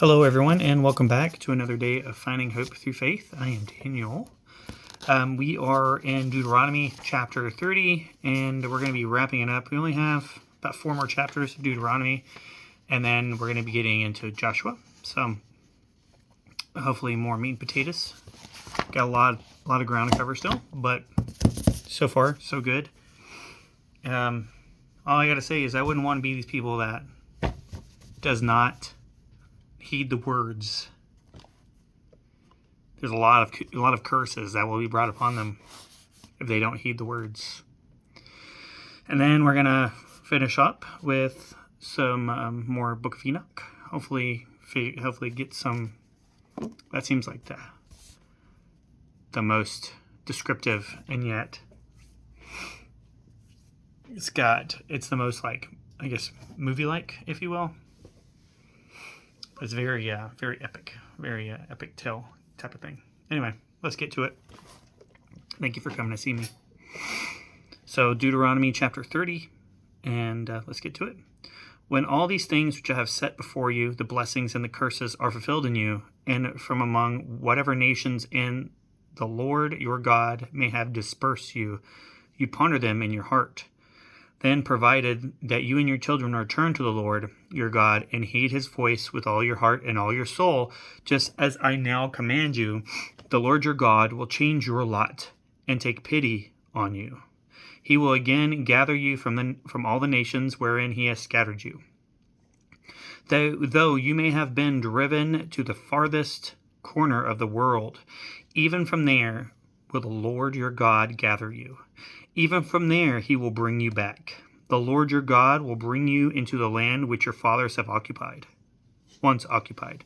Hello, everyone, and welcome back to another day of Finding Hope Through Faith. I am Daniel. We are in Deuteronomy chapter 30, and we're going to be wrapping it up. We only have about 4 more chapters of Deuteronomy, and then we're going to be getting into Joshua. So hopefully more meat and potatoes. Got a lot of ground to cover still, but so far, so good. All I got to say is I wouldn't want to be these people that does not heed the words. There's a lot of curses that will be brought upon them if they don't heed the words. And then we're gonna finish up with some more Book of Enoch. Hopefully get some. That seems like the most descriptive, and yet it's the most, like, I guess, movie-like, if you will. It's very epic, epic tale type of thing. Anyway, let's get to it. Thank you for coming to see me. So Deuteronomy chapter 30, and let's get to it. When all these things which I have set before you, the blessings and the curses, are fulfilled in you, and from among whatever nations in the Lord your God may have dispersed you, you ponder them in your heart. Then, provided that you and your children return to the Lord your God and heed his voice with all your heart and all your soul, just as I now command you, the Lord your God will change your lot and take pity on you. He will again gather you from all the nations wherein he has scattered you. Though you may have been driven to the farthest corner of the world, even from there will the Lord your God gather you. Even from there he will bring you back. The Lord your God will bring you into the land which your fathers have once occupied,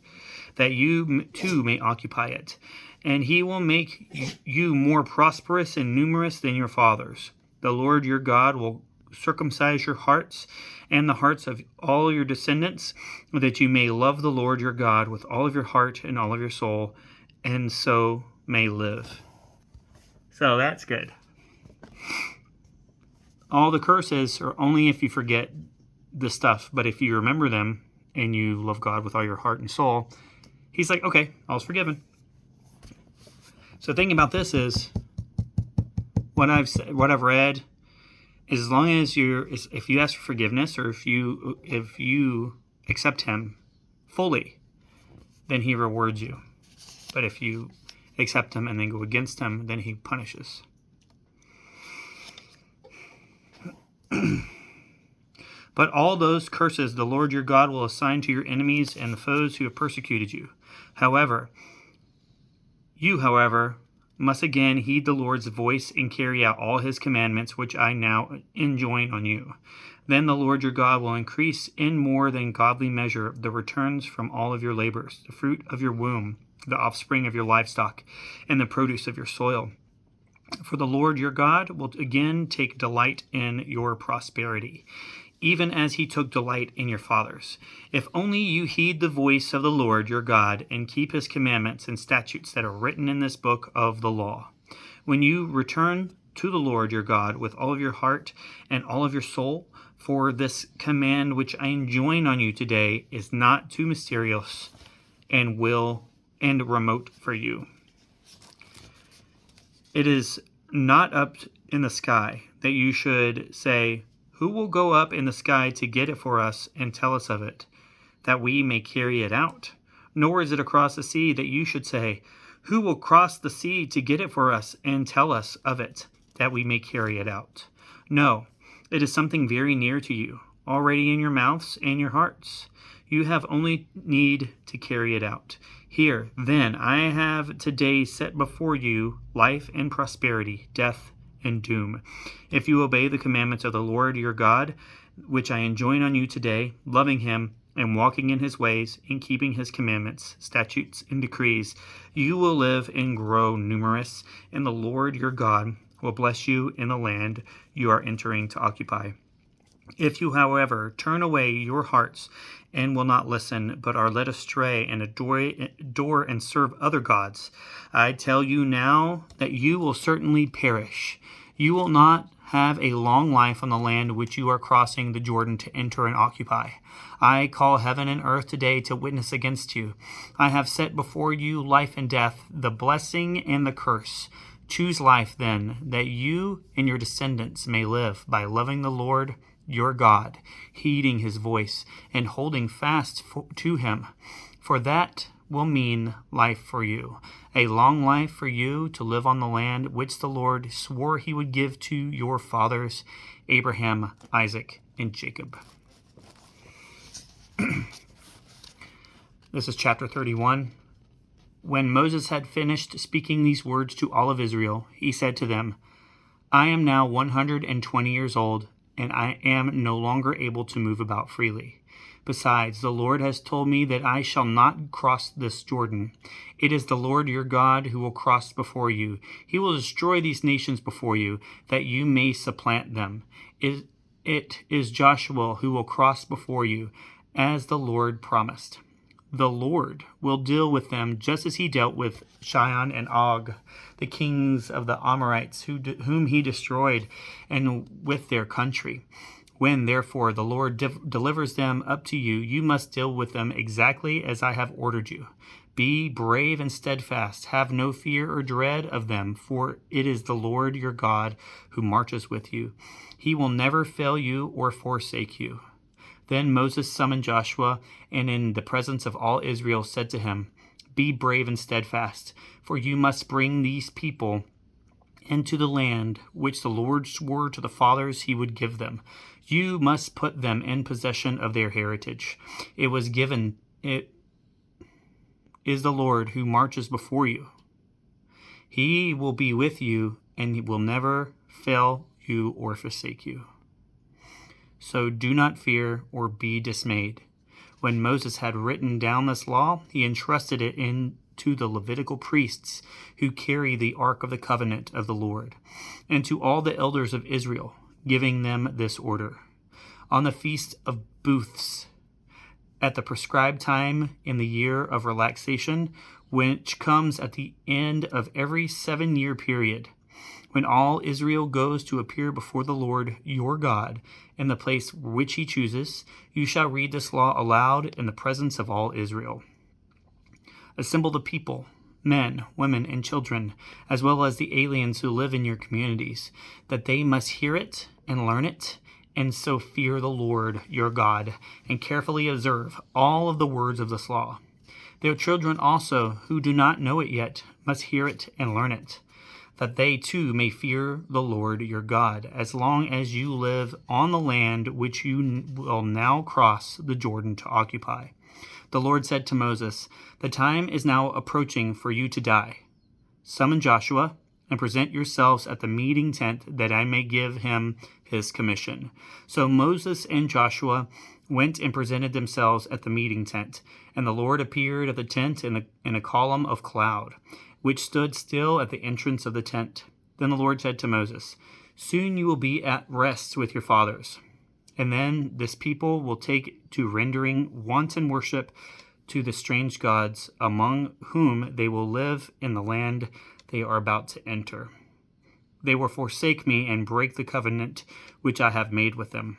that you too may occupy it. And he will make you more prosperous and numerous than your fathers. The Lord your God will circumcise your hearts and the hearts of all your descendants, that you may love the Lord your God with all of your heart and all of your soul, and so may live. So that's good. All the curses are only if you forget the stuff, but if you remember them and you love God with all your heart and soul, he's like, okay, all's forgiven. So the thing about this is, what I've read, as long as if you ask for forgiveness, or if you accept him fully, then he rewards you. But if you accept him and then go against him, then he punishes. But all those curses the Lord your God will assign to your enemies and the foes who have persecuted you. However, must again heed the Lord's voice and carry out all his commandments, which I now enjoin on you. Then the Lord your God will increase in more than godly measure the returns from all of your labors, the fruit of your womb, the offspring of your livestock, and the produce of your soil. For the Lord your God will again take delight in your prosperity, even as he took delight in your fathers. If only you heed the voice of the Lord your God and keep his commandments and statutes that are written in this book of the law. When you return to the Lord your God with all of your heart and all of your soul, for this command which I enjoin on you today is not too mysterious and remote for you. It is not up in the sky that you should say, who will go up in the sky to get it for us and tell us of it, that we may carry it out? Nor is it across the sea that you should say, who will cross the sea to get it for us and tell us of it, that we may carry it out? No, it is something very near to you, already in your mouths and your hearts. You have only need to carry it out. Here, then, I have today set before you life and prosperity, death and doom. If you obey the commandments of the Lord your God, which I enjoin on you today, loving him and walking in his ways and keeping his commandments, statutes, and decrees, you will live and grow numerous, and the Lord your God will bless you in the land you are entering to occupy. If you, however, turn away your hearts and will not listen, but are led astray and adore and serve other gods, I tell you now that you will certainly perish. You will not have a long life on the land which you are crossing the Jordan to enter and occupy. I call heaven and earth today to witness against you. I have set before you life and death, the blessing and the curse. Choose life then, that you and your descendants may live by loving the Lord your God, heeding his voice, and holding fast to him. For that will mean life for you, a long life for you to live on the land which the Lord swore he would give to your fathers, Abraham, Isaac, and Jacob. This is chapter 31. When Moses had finished speaking these words to all of Israel, he said to them, I am now 120 years old, and I am no longer able to move about freely. Besides, the Lord has told me that I shall not cross this Jordan. It is the Lord your God who will cross before you. He will destroy these nations before you, that you may supplant them. It is Joshua who will cross before you, as the Lord promised. The Lord will deal with them just as he dealt with Sihon and Og, the kings of the Amorites, whom he destroyed, and with their country. When, therefore, the Lord delivers them up to you, you must deal with them exactly as I have ordered you. Be brave and steadfast. Have no fear or dread of them, for it is the Lord your God who marches with you. He will never fail you or forsake you. Then Moses summoned Joshua, and in the presence of all Israel said to him, Be brave and steadfast, for you must bring these people into the land which the Lord swore to the fathers he would give them. You must put them in possession of their heritage. It is the Lord who marches before you. He will be with you, and he will never fail you or forsake you. So do not fear or be dismayed. When Moses had written down this law, he entrusted it to the Levitical priests who carry the Ark of the Covenant of the Lord, and to all the elders of Israel, giving them this order. On the Feast of Booths, at the prescribed time in the year of relaxation, which comes at the end of every 7-year period, when all Israel goes to appear before the Lord your God in the place which he chooses, you shall read this law aloud in the presence of all Israel. Assemble the people, men, women, and children, as well as the aliens who live in your communities, that they must hear it and learn it, and so fear the Lord your God, and carefully observe all of the words of this law. Their children also, who do not know it yet, must hear it and learn it, that they too may fear the Lord your God, as long as you live on the land which you will now cross the Jordan to occupy. The Lord said to Moses, The time is now approaching for you to die. Summon Joshua, and present yourselves at the meeting tent, that I may give him his commission. So Moses and Joshua went and presented themselves at the meeting tent, and the Lord appeared at the tent in a column of cloud, which stood still at the entrance of the tent. Then the Lord said to Moses, Soon you will be at rest with your fathers. And then this people will take to rendering wanton worship to the strange gods among whom they will live in the land they are about to enter. They will forsake me and break the covenant which I have made with them.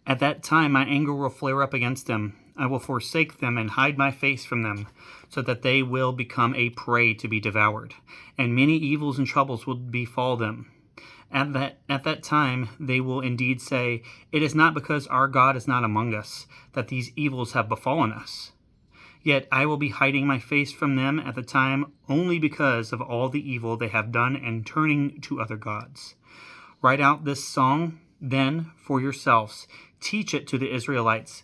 At that time my anger will flare up against them. I will forsake them and hide my face from them, so that they will become a prey to be devoured, and many evils and troubles will befall them. At that time they will indeed say, It is not because our God is not among us that these evils have befallen us. Yet I will be hiding my face from them at the time only because of all the evil they have done and turning to other gods. Write out this song then for yourselves. Teach it to the Israelites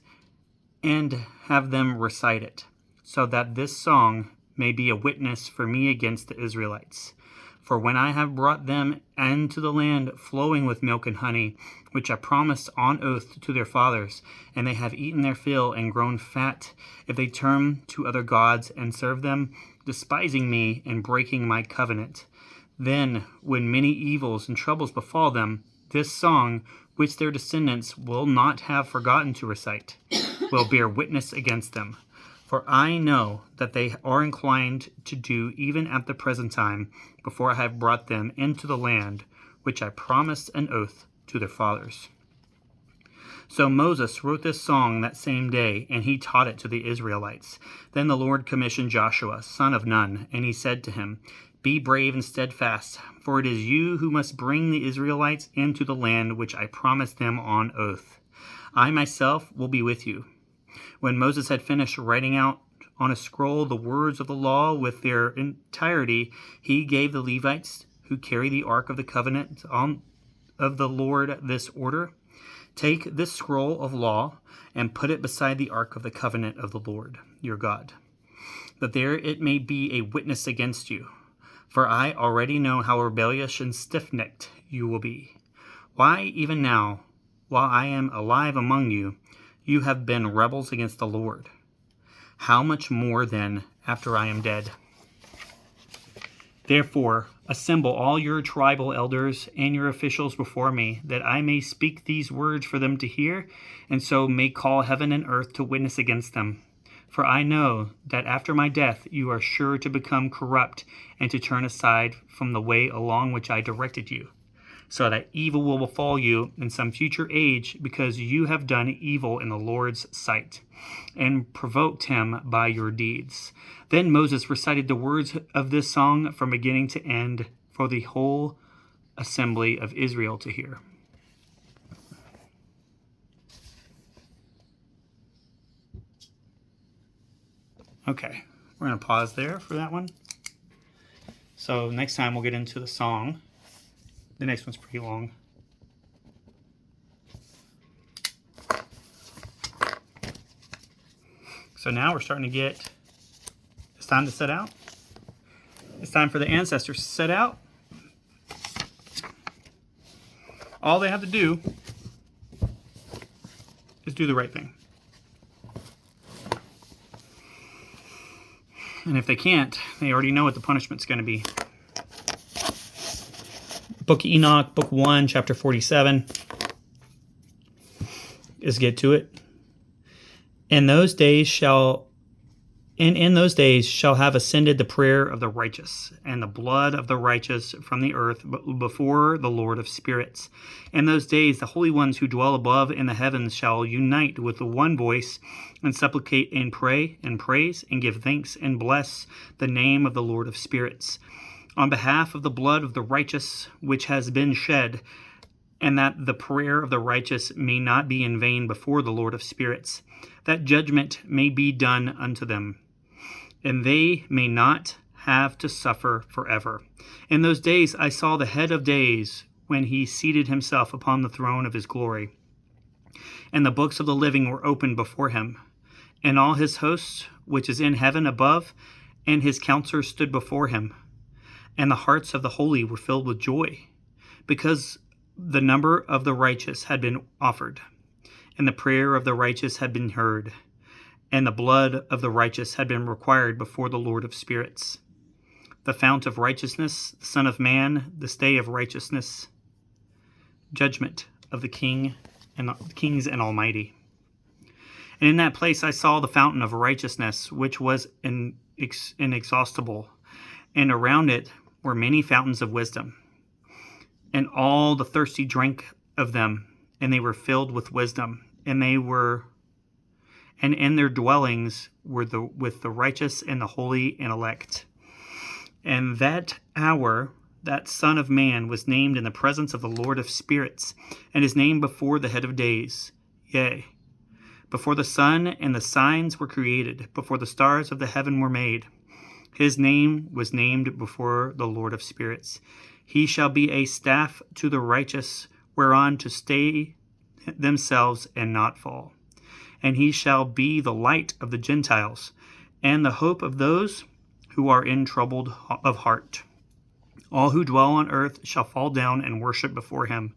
and have them recite it, so that this song may be a witness for me against the Israelites. For when I have brought them into the land flowing with milk and honey, which I promised on oath to their fathers, and they have eaten their fill and grown fat, if they turn to other gods and serve them, despising me and breaking my covenant, then when many evils and troubles befall them, this song, which their descendants will not have forgotten to recite, will bear witness against them. For I know that they are inclined to do even at the present time, before I have brought them into the land which I promised an oath to their fathers. So Moses wrote this song that same day, and he taught it to the Israelites. Then the Lord commissioned Joshua, son of Nun, and he said to him, Be brave and steadfast, for it is you who must bring the Israelites into the land which I promised them on oath. I myself will be with you. When Moses had finished writing out on a scroll the words of the law with their entirety, he gave the Levites who carry the ark of the covenant of the Lord this order. Take this scroll of law and put it beside the ark of the covenant of the Lord your God, that there it may be a witness against you. For I already know how rebellious and stiff-necked you will be. Why, even now, while I am alive among you, you have been rebels against the Lord. How much more then after I am dead? Therefore, assemble all your tribal elders and your officials before me, that I may speak these words for them to hear, and so may call heaven and earth to witness against them. For I know that after my death you are sure to become corrupt and to turn aside from the way along which I directed you, so that evil will befall you in some future age, because you have done evil in the Lord's sight, and provoked him by your deeds. Then Moses recited the words of this song from beginning to end for the whole assembly of Israel to hear. Okay, we're going to pause there for that one. So next time we'll get into the song. The next one's pretty long. So now we're starting to get, it's time to set out. It's time for the ancestors to set out. All they have to do is do the right thing. And if they can't, they already know what the punishment's going to be. Book of Enoch, book 1, chapter 47. Let's get to it. In those days shall have ascended the prayer of the righteous, and the blood of the righteous from the earth before the Lord of spirits. In those days the holy ones who dwell above in the heavens shall unite with the one voice, and supplicate and pray and praise and give thanks and bless the name of the Lord of spirits, on behalf of the blood of the righteous which has been shed, and that the prayer of the righteous may not be in vain before the Lord of spirits, that judgment may be done unto them, and they may not have to suffer forever. In those days I saw the head of days, when he seated himself upon the throne of his glory, and the books of the living were opened before him, and all his hosts which is in heaven above, and his counselors stood before him. And the hearts of the holy were filled with joy, because the number of the righteous had been offered, and the prayer of the righteous had been heard, and the blood of the righteous had been required before the Lord of spirits. The fount of righteousness, the Son of Man, the stay of righteousness, judgment of the King and the kings and Almighty. And in that place I saw the fountain of righteousness, which was inexhaustible, and around it were many fountains of wisdom. And all the thirsty drank of them, and they were filled with wisdom, and in their dwellings were with the righteous and the holy and elect. And that hour that Son of Man was named in the presence of the Lord of spirits, and his name before the head of days, yea, before the sun and the signs were created, before the stars of the heaven were made. His name was named before the Lord of spirits. He shall be a staff to the righteous, whereon to stay themselves and not fall. And he shall be the light of the Gentiles, and the hope of those who are in troubled of heart. All who dwell on earth shall fall down and worship before him,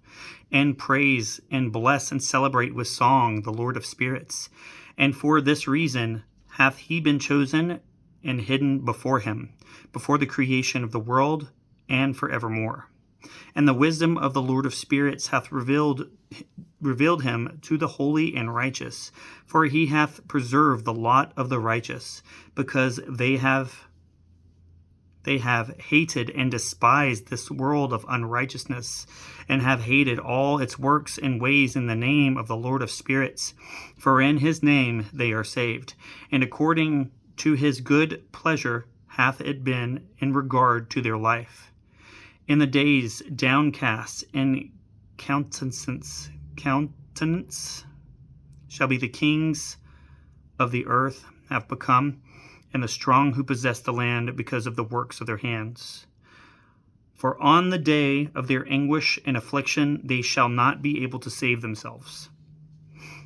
and praise and bless and celebrate with song the Lord of spirits. And for this reason hath he been chosen and hidden before him, before the creation of the world, and forevermore. And the wisdom of the Lord of spirits hath revealed him to the holy and righteous, for he hath preserved the lot of the righteous, because they have They have hated and despised this world of unrighteousness, and have hated all its works and ways in the name of the Lord of spirits. For in his name they are saved, and according to his good pleasure hath it been in regard to their life. In the days downcast and countenance shall be the kings of the earth have become, and the strong who possess the land because of the works of their hands. For on the day of their anguish and affliction they shall not be able to save themselves.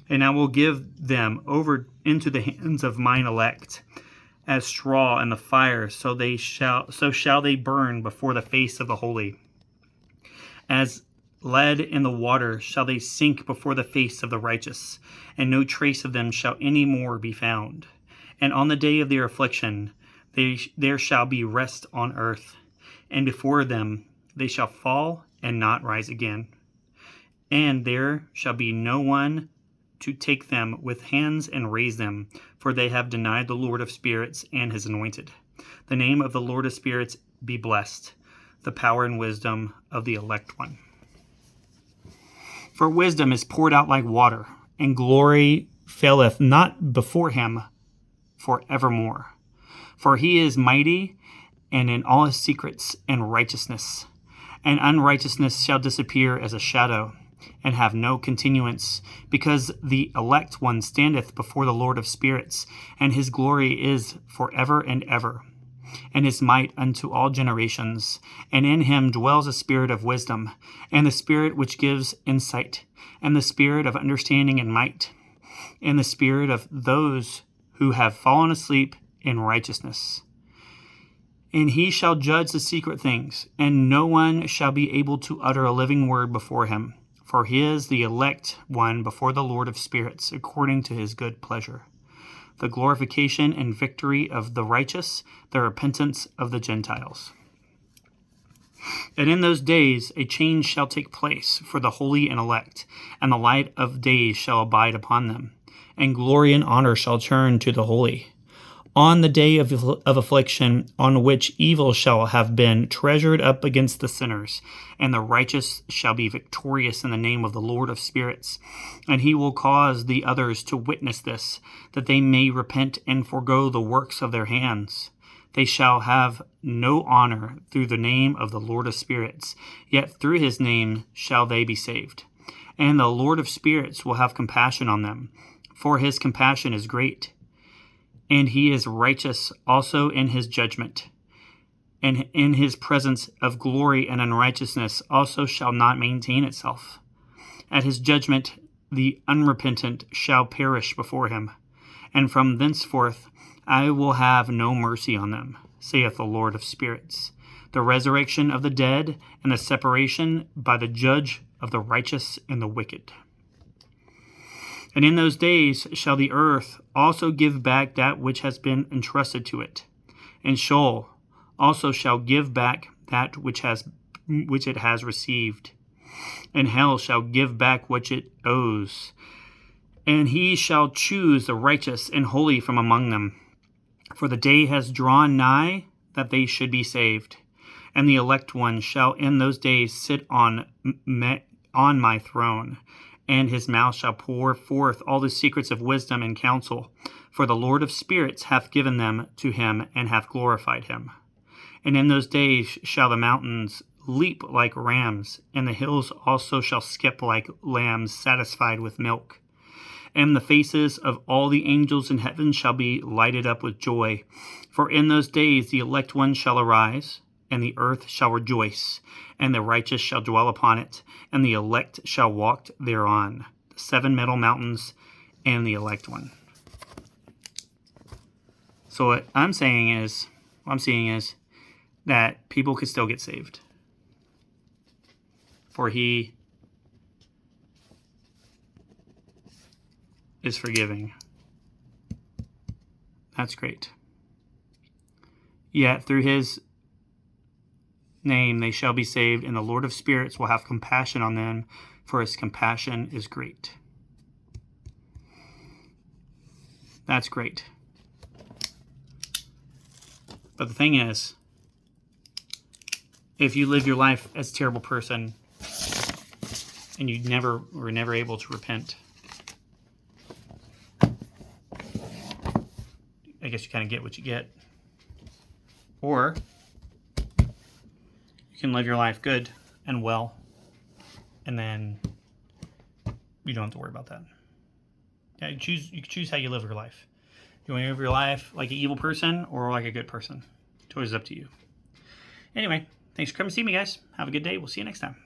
And I will give them over into the hands of mine elect, as straw in the fire, so shall they burn before the face of the holy. As lead in the water shall they sink before the face of the righteous, and no trace of them shall any more be found. And on the day of their affliction there shall be rest on earth, and before them they shall fall and not rise again. And there shall be no one to take them with hands and raise them, for they have denied the Lord of spirits and his anointed. The name of the Lord of spirits be blessed, the power and wisdom of the elect one. For wisdom is poured out like water, and glory faileth not before him for evermore. For he is mighty, and in all his secrets and righteousness. And unrighteousness shall disappear as a shadow, and have no continuance, because the elect one standeth before the Lord of spirits, and his glory is for ever and ever, and his might unto all generations. And in him dwells a spirit of wisdom, and the spirit which gives insight, and the spirit of understanding and might, and the spirit of those who have fallen asleep in righteousness. And he shall judge the secret things, and no one shall be able to utter a living word before him. For he is the elect one before the Lord of spirits, according to his good pleasure. The glorification and victory of the righteous, the repentance of the Gentiles. And in those days a change shall take place for the holy and elect, and the light of days shall abide upon them, and glory and honor shall turn to the holy. On the day of affliction, on which evil shall have been treasured up against the sinners, and the righteous shall be victorious in the name of the Lord of spirits. And he will cause the others to witness this, that they may repent and forego the works of their hands. They shall have no honor through the name of the Lord of spirits, yet through his name shall they be saved. And the Lord of spirits will have compassion on them, for his compassion is great. And he is righteous also in his judgment. And in his presence of glory and unrighteousness also shall not maintain itself. At his judgment the unrepentant shall perish before him. And from thenceforth I will have no mercy on them, saith the Lord of spirits. The resurrection of the dead, and the separation by the judge of the righteous and the wicked. And in those days shall the earth also give back that which has been entrusted to it, and Sheol also shall give back that which it has received, and hell shall give back what it owes. And he shall choose the righteous and holy from among them, for the day has drawn nigh that they should be saved. And the elect one shall in those days sit on my throne, and his mouth shall pour forth all the secrets of wisdom and counsel. For the Lord of spirits hath given them to him, and hath glorified him. And in those days shall the mountains leap like rams, and the hills also shall skip like lambs satisfied with milk. And the faces of all the angels in heaven shall be lighted up with joy. For in those days the elect one shall arise, and the earth shall rejoice, and the righteous shall dwell upon it, and the elect shall walk thereon, the 7 middle mountains, and the elect one. So what I'm seeing is that people could still get saved. For he is forgiving. That's great. Yet through his name they shall be saved, and the Lord of spirits will have compassion on them, for his compassion is great. That's great. But the thing is, if you live your life as a terrible person and you were never able to repent, I guess you kind of get what you get. Or you can live your life good and well, and then you don't have to worry about that. Yeah, you can choose how you live your life. You want to live your life like an evil person or like a good person? It's always up to you. Anyway, thanks for coming to see me, guys. Have a good day. We'll see you next time.